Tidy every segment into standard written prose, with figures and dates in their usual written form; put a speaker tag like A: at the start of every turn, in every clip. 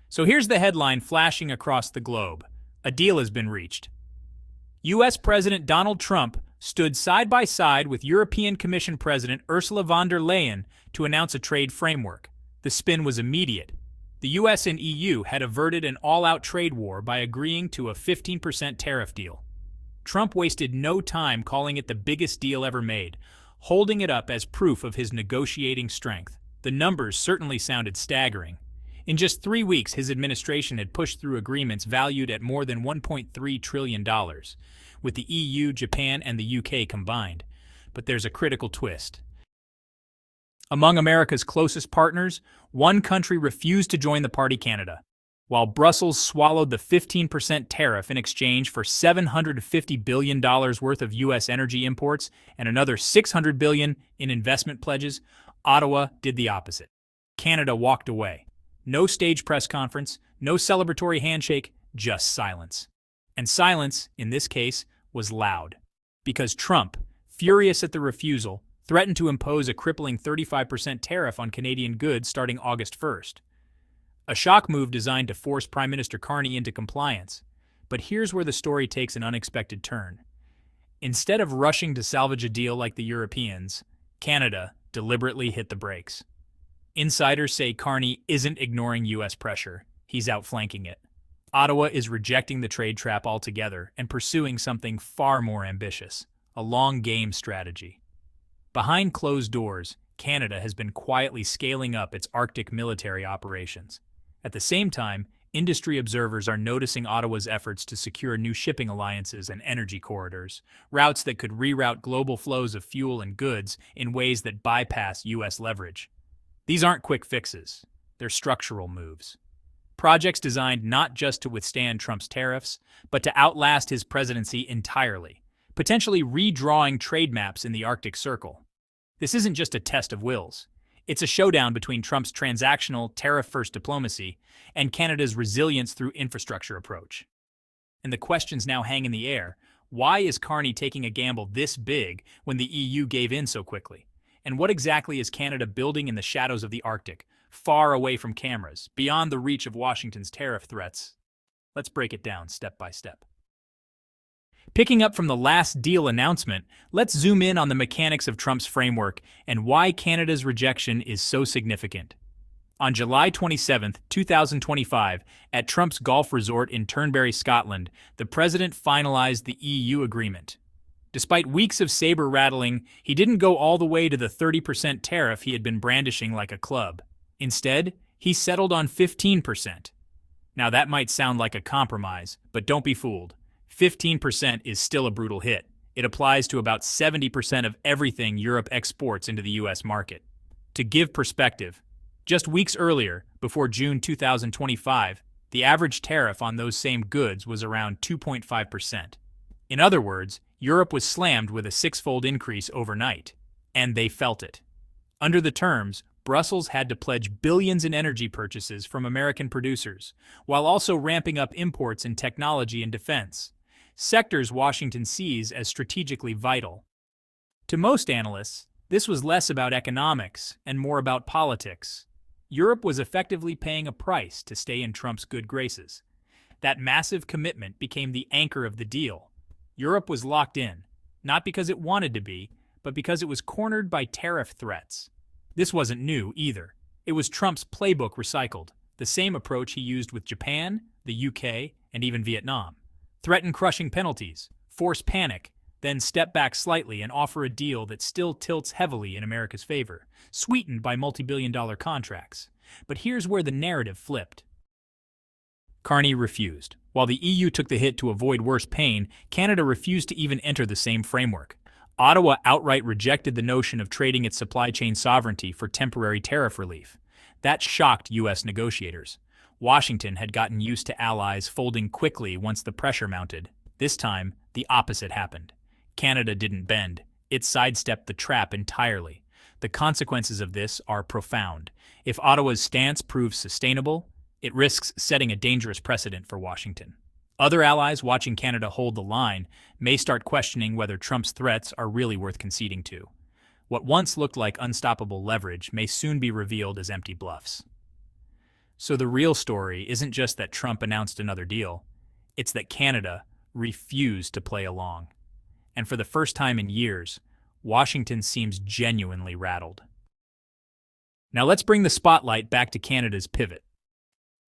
A: So here's the headline flashing across the globe. A deal has been reached. U.S. President Donald Trump stood side by side with European Commission President Ursula von der Leyen to announce a trade framework. The spin was immediate. The U.S. and EU had averted an all-out trade war by agreeing to a 15% tariff deal. Trump wasted no time calling it the biggest deal ever made, holding it up as proof of his negotiating strength. The numbers certainly sounded staggering. In just 3 weeks, his administration had pushed through agreements valued at more than $1.3 trillion, with the EU, Japan, and the UK combined. But there's a critical twist. Among America's closest partners, one country refused to join the party: Canada. While Brussels swallowed the 15% tariff in exchange for $750 billion worth of U.S. energy imports and another $600 billion in investment pledges, Ottawa did the opposite. Canada walked away. No stage press conference, no celebratory handshake, just silence. And silence, in this case, was loud. Because Trump, furious at the refusal, threatened to impose a crippling 35% tariff on Canadian goods starting August 1st. A shock move designed to force Prime Minister Carney into compliance. But here's where the story takes an unexpected turn. Instead of rushing to salvage a deal like the Europeans, Canada deliberately hit the brakes. Insiders say Carney isn't ignoring U.S. pressure, he's outflanking it. Ottawa is rejecting the trade trap altogether and pursuing something far more ambitious: a long-game strategy. Behind closed doors, Canada has been quietly scaling up its Arctic military operations. At the same time, industry observers are noticing Ottawa's efforts to secure new shipping alliances and energy corridors, routes that could reroute global flows of fuel and goods in ways that bypass U.S. leverage. These aren't quick fixes, they're structural moves. Projects designed not just to withstand Trump's tariffs, but to outlast his presidency entirely, potentially redrawing trade maps in the Arctic Circle. This isn't just a test of wills. It's a showdown between Trump's transactional, tariff-first diplomacy and Canada's resilience through infrastructure approach. And the questions now hang in the air. Why is Carney taking a gamble this big when the EU gave in so quickly? And what exactly is Canada building in the shadows of the Arctic, far away from cameras, beyond the reach of Washington's tariff threats? Let's break it down step by step. Picking up from the last deal announcement, let's zoom in on the mechanics of Trump's framework and why Canada's rejection is so significant. On July 27, 2025, at Trump's golf resort in Turnberry, Scotland, the president finalized the EU agreement. Despite weeks of saber-rattling, he didn't go all the way to the 30% tariff he had been brandishing like a club. Instead, he settled on 15%. Now that might sound like a compromise, but don't be fooled. 15% is still a brutal hit. It applies to about 70% of everything Europe exports into the U.S. market. To give perspective, just weeks earlier, before June 2025, the average tariff on those same goods was around 2.5%. In other words, Europe was slammed with a six-fold increase overnight, and they felt it. Under the terms, Brussels had to pledge billions in energy purchases from American producers, while also ramping up imports in technology and defense, sectors Washington sees as strategically vital. To most analysts, this was less about economics and more about politics. Europe was effectively paying a price to stay in Trump's good graces. That massive commitment became the anchor of the deal. Europe was locked in, not because it wanted to be, but because it was cornered by tariff threats. This wasn't new either. It was Trump's playbook recycled, the same approach he used with Japan, the UK, and even Vietnam. Threaten crushing penalties, force panic, then step back slightly and offer a deal that still tilts heavily in America's favor, sweetened by multi-billion-dollar contracts. But here's where the narrative flipped. Carney refused. While the EU took the hit to avoid worse pain, Canada refused to even enter the same framework. Ottawa outright rejected the notion of trading its supply chain sovereignty for temporary tariff relief. That shocked U.S. negotiators. Washington had gotten used to allies folding quickly once the pressure mounted. This time, the opposite happened. Canada didn't bend. It sidestepped the trap entirely. The consequences of this are profound. If Ottawa's stance proves sustainable, it risks setting a dangerous precedent for Washington. Other allies watching Canada hold the line may start questioning whether Trump's threats are really worth conceding to. What once looked like unstoppable leverage may soon be revealed as empty bluffs. So the real story isn't just that Trump announced another deal, it's that Canada refused to play along. And for the first time in years, Washington seems genuinely rattled. Now let's bring the spotlight back to Canada's pivot.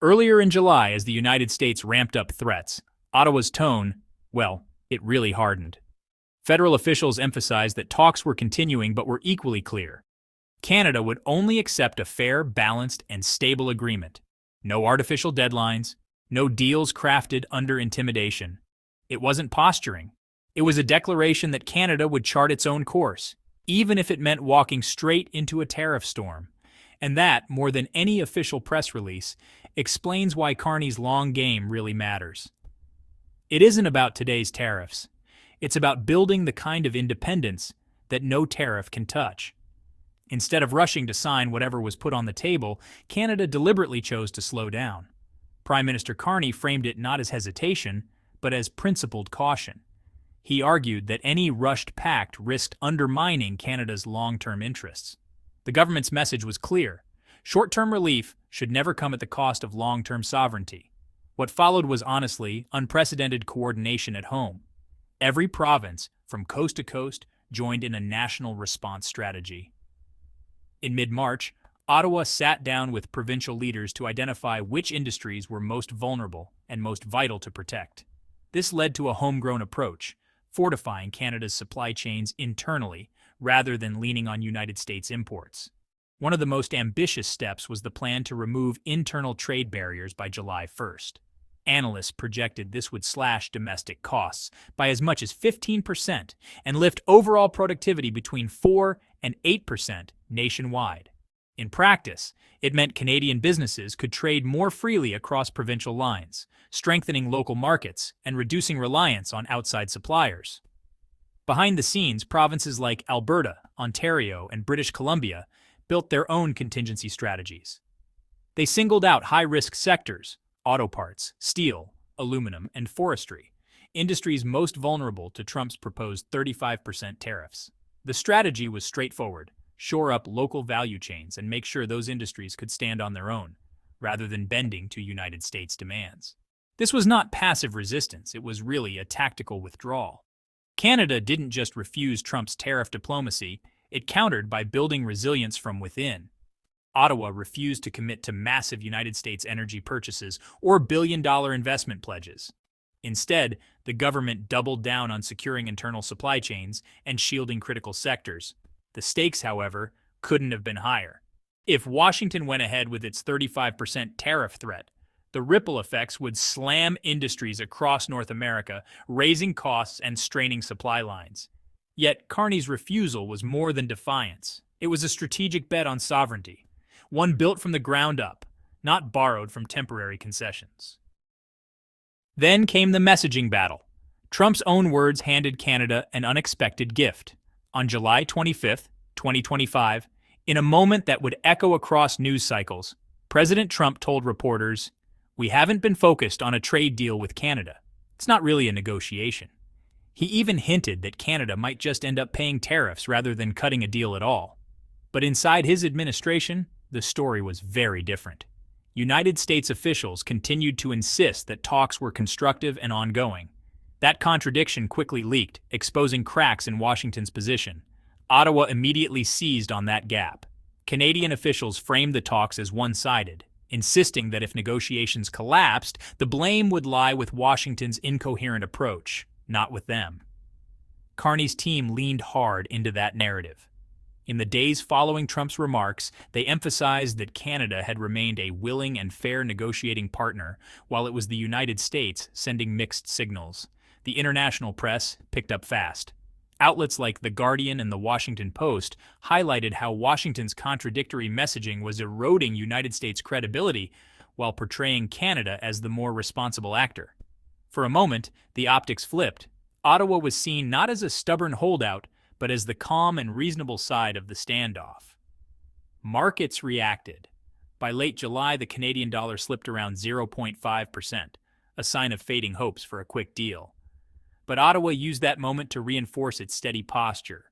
A: Earlier in July, as the United States ramped up threats, Ottawa's tone, well, it really hardened. Federal officials emphasized that talks were continuing but were equally clear. Canada would only accept a fair, balanced, and stable agreement. No artificial deadlines, no deals crafted under intimidation. It wasn't posturing. It was a declaration that Canada would chart its own course, even if it meant walking straight into a tariff storm. And that, more than any official press release, explains why Carney's long game really matters. It isn't about today's tariffs. It's about building the kind of independence that no tariff can touch. Instead of rushing to sign whatever was put on the table, Canada deliberately chose to slow down. Prime Minister Carney framed it not as hesitation, but as principled caution. He argued that any rushed pact risked undermining Canada's long-term interests. The government's message was clear. Short-term relief should never come at the cost of long-term sovereignty. What followed was honestly unprecedented coordination at home. Every province, from coast to coast, joined in a national response strategy. In mid-March, Ottawa sat down with provincial leaders to identify which industries were most vulnerable and most vital to protect. This led to a homegrown approach, fortifying Canada's supply chains internally rather than leaning on United States imports. One of the most ambitious steps was the plan to remove internal trade barriers by July 1st. Analysts projected this would slash domestic costs by as much as 15% and lift overall productivity between 4 and 8% nationwide. In practice, it meant Canadian businesses could trade more freely across provincial lines, strengthening local markets and reducing reliance on outside suppliers. Behind the scenes, provinces like Alberta, Ontario, and British Columbia built their own contingency strategies. They singled out high-risk sectors, auto parts, steel, aluminum, and forestry, industries most vulnerable to Trump's proposed 35% tariffs. The strategy was straightforward: shore up local value chains and make sure those industries could stand on their own, rather than bending to United States demands. This was not passive resistance, it was really a tactical withdrawal. Canada didn't just refuse Trump's tariff diplomacy, it countered by building resilience from within. Ottawa refused to commit to massive United States energy purchases or billion-dollar investment pledges. Instead, the government doubled down on securing internal supply chains and shielding critical sectors. The stakes, however, couldn't have been higher. If Washington went ahead with its 35% tariff threat, the ripple effects would slam industries across North America, raising costs and straining supply lines. Yet Carney's refusal was more than defiance. It was a strategic bet on sovereignty, one built from the ground up, not borrowed from temporary concessions. Then came the messaging battle. Trump's own words handed Canada an unexpected gift. On July 25, 2025, in a moment that would echo across news cycles, President Trump told reporters, "We haven't been focused on a trade deal with Canada. It's not really a negotiation." He even hinted that Canada might just end up paying tariffs rather than cutting a deal at all. But inside his administration, the story was very different. United States officials continued to insist that talks were constructive and ongoing. That contradiction quickly leaked, exposing cracks in Washington's position. Ottawa immediately seized on that gap. Canadian officials framed the talks as one-sided, insisting that if negotiations collapsed, the blame would lie with Washington's incoherent approach, not with them. Carney's team leaned hard into that narrative. In the days following Trump's remarks, they emphasized that Canada had remained a willing and fair negotiating partner, while it was the United States sending mixed signals. The international press picked up fast. Outlets like The Guardian and The Washington Post highlighted how Washington's contradictory messaging was eroding United States credibility while portraying Canada as the more responsible actor. For a moment, the optics flipped. Ottawa was seen not as a stubborn holdout, but as the calm and reasonable side of the standoff. Markets reacted. By late July, the Canadian dollar slipped around 0.5%, a sign of fading hopes for a quick deal. But Ottawa used that moment to reinforce its steady posture.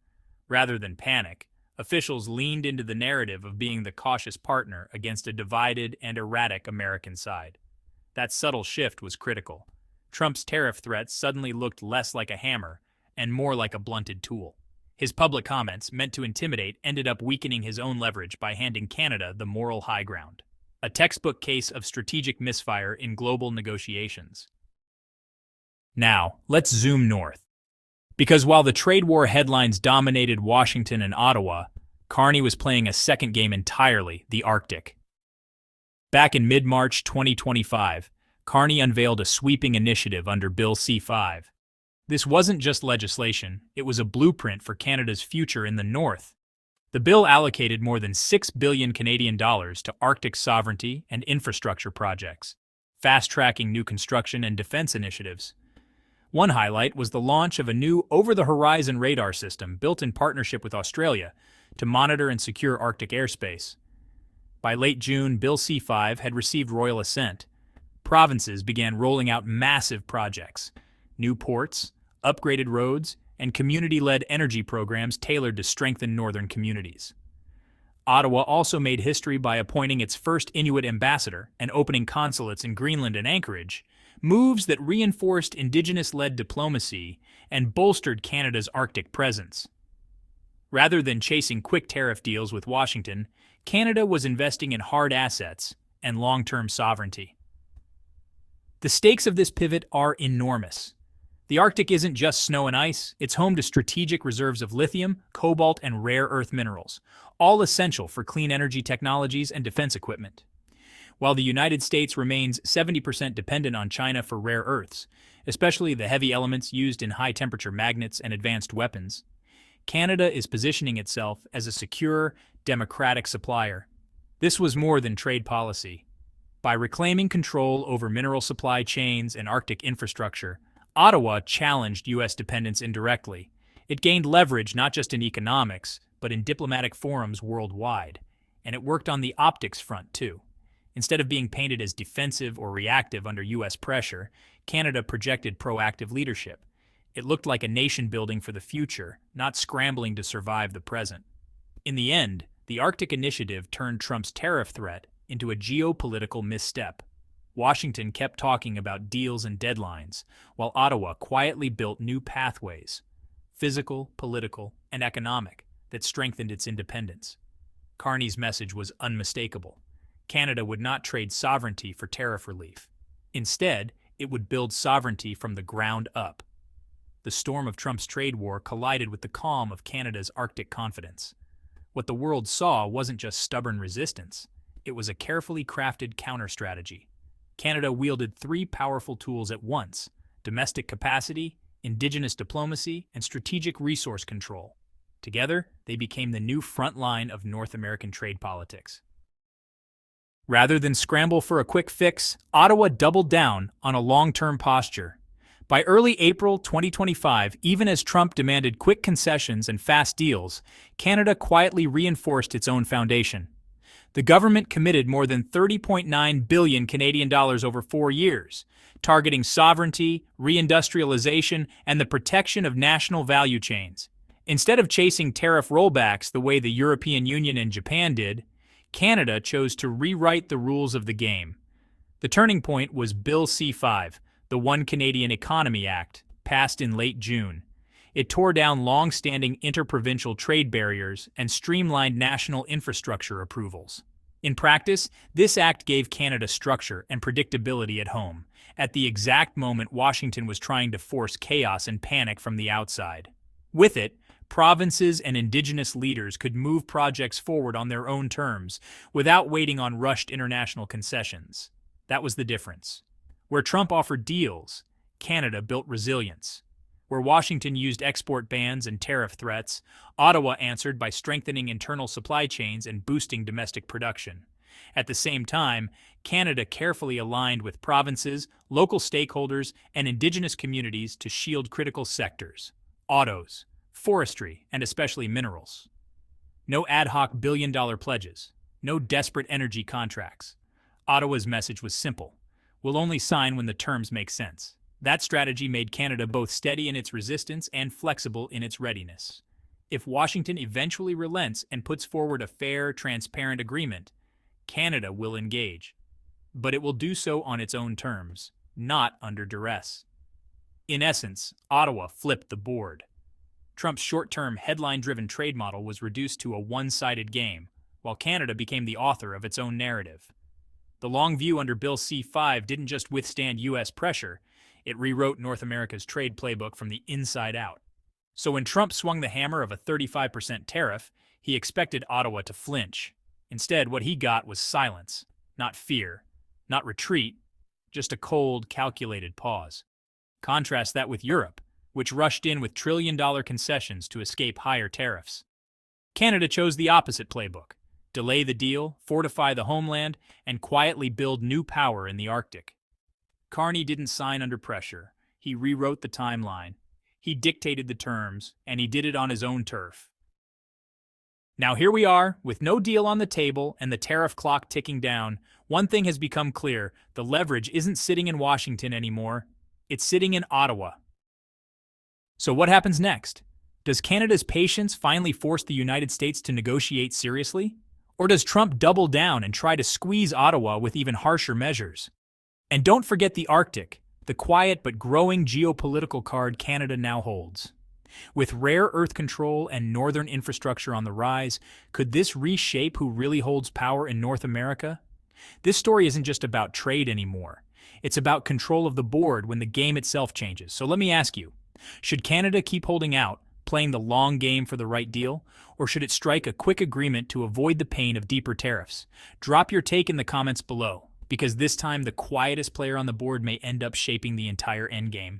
A: Rather than panic, Officials leaned into the narrative of being the cautious partner against a divided and erratic American side. That subtle shift was critical. Trump's tariff threats suddenly looked less like a hammer and more like a blunted tool. His public comments, meant to intimidate, ended up weakening his own leverage by handing Canada the moral high ground. A textbook case of strategic misfire in global negotiations. Now, let's zoom north. Because while the trade war headlines dominated Washington and Ottawa, Carney was playing a second game entirely, the Arctic. Back in mid-March 2025, Carney unveiled a sweeping initiative under Bill C-5. This wasn't just legislation, it was a blueprint for Canada's future in the North. The bill allocated more than $6 billion Canadian to Arctic sovereignty and infrastructure projects, fast-tracking new construction and defense initiatives. One highlight was the launch of a new over-the-horizon radar system built in partnership with Australia to monitor and secure Arctic airspace. By late June, Bill C-5 had received royal assent. Provinces began rolling out massive projects, new ports, upgraded roads, and community-led energy programs tailored to strengthen northern communities. Ottawa also made history by appointing its first Inuit ambassador and opening consulates in Greenland and Anchorage, moves that reinforced indigenous-led diplomacy and bolstered Canada's Arctic presence. Rather than chasing quick tariff deals with Washington, Canada was investing in hard assets and long-term sovereignty. The stakes of this pivot are enormous. The Arctic isn't just snow and ice, it's home to strategic reserves of lithium, cobalt, and rare earth minerals, all essential for clean energy technologies and defense equipment. While the United States remains 70% dependent on China for rare earths, especially the heavy elements used in high-temperature magnets and advanced weapons, Canada is positioning itself as a secure, democratic supplier. This was more than trade policy. By reclaiming control over mineral supply chains and Arctic infrastructure, Ottawa challenged U.S. dependence indirectly. It gained leverage not just in economics, but in diplomatic forums worldwide. And it worked on the optics front, too. Instead of being painted as defensive or reactive under U.S. pressure, Canada projected proactive leadership. It looked like a nation building for the future, not scrambling to survive the present. In the end, the Arctic Initiative turned Trump's tariff threat into a geopolitical misstep. Washington kept talking about deals and deadlines, while Ottawa quietly built new pathways, physical, political, and economic, that strengthened its independence. Carney's message was unmistakable. Canada would not trade sovereignty for tariff relief. Instead, it would build sovereignty from the ground up. The storm of Trump's trade war collided with the calm of Canada's Arctic confidence. What the world saw wasn't just stubborn resistance. It was a carefully crafted counter-strategy. Canada wielded three powerful tools at once: domestic capacity, indigenous diplomacy, and strategic resource control. Together, they became the new front line of North American trade politics. Rather than scramble for a quick fix, Ottawa doubled down on a long-term posture. By early April 2025, even as Trump demanded quick concessions and fast deals, Canada quietly reinforced its own foundation. The government committed more than $30.9 billion Canadian over 4 years, targeting sovereignty, reindustrialization, and the protection of national value chains. Instead of chasing tariff rollbacks the way the European Union and Japan did, Canada chose to rewrite the rules of the game. The turning point was Bill C-5, the One Canadian Economy Act, passed in late June. It tore down long-standing interprovincial trade barriers and streamlined national infrastructure approvals. In practice, this act gave Canada structure and predictability at home, at the exact moment Washington was trying to force chaos and panic from the outside. With it, provinces and Indigenous leaders could move projects forward on their own terms, without waiting on rushed international concessions. That was the difference. Where Trump offered deals, Canada built resilience. Where Washington used export bans and tariff threats, Ottawa answered by strengthening internal supply chains and boosting domestic production. At the same time, Canada carefully aligned with provinces, local stakeholders, and Indigenous communities to shield critical sectors: autos, forestry, and especially minerals. No ad hoc billion-dollar pledges, no desperate energy contracts. Ottawa's message was simple: we'll only sign when the terms make sense. That strategy made Canada both steady in its resistance and flexible in its readiness. If Washington eventually relents and puts forward a fair, transparent agreement, Canada will engage. But it will do so on its own terms, not under duress. In essence, Ottawa flipped the board. Trump's short-term, headline-driven trade model was reduced to a one-sided game, while Canada became the author of its own narrative. The long view under Bill C-5 didn't just withstand U.S. pressure, it rewrote North America's trade playbook from the inside out. So when Trump swung the hammer of a 35% tariff, he expected Ottawa to flinch. Instead, what he got was silence, not fear, not retreat, just a cold, calculated pause. Contrast that with Europe, which rushed in with trillion-dollar concessions to escape higher tariffs. Canada chose the opposite playbook: delay the deal, fortify the homeland, and quietly build new power in the Arctic. Carney didn't sign under pressure. He rewrote the timeline. He dictated the terms, and he did it on his own turf. Now here we are, with no deal on the table and the tariff clock ticking down. One thing has become clear: the leverage isn't sitting in Washington anymore. It's sitting in Ottawa. So what happens next? Does Canada's patience finally force the United States to negotiate seriously? Or does Trump double down and try to squeeze Ottawa with even harsher measures? And don't forget the Arctic, the quiet but growing geopolitical card Canada now holds. With rare Earth control and northern infrastructure on the rise, could this reshape who really holds power in North America? This story isn't just about trade anymore. It's about control of the board when the game itself changes. So let me ask you, should Canada keep holding out, playing the long game for the right deal, or should it strike a quick agreement to avoid the pain of deeper tariffs? Drop your take in the comments below, because this time the quietest player on the board may end up shaping the entire endgame.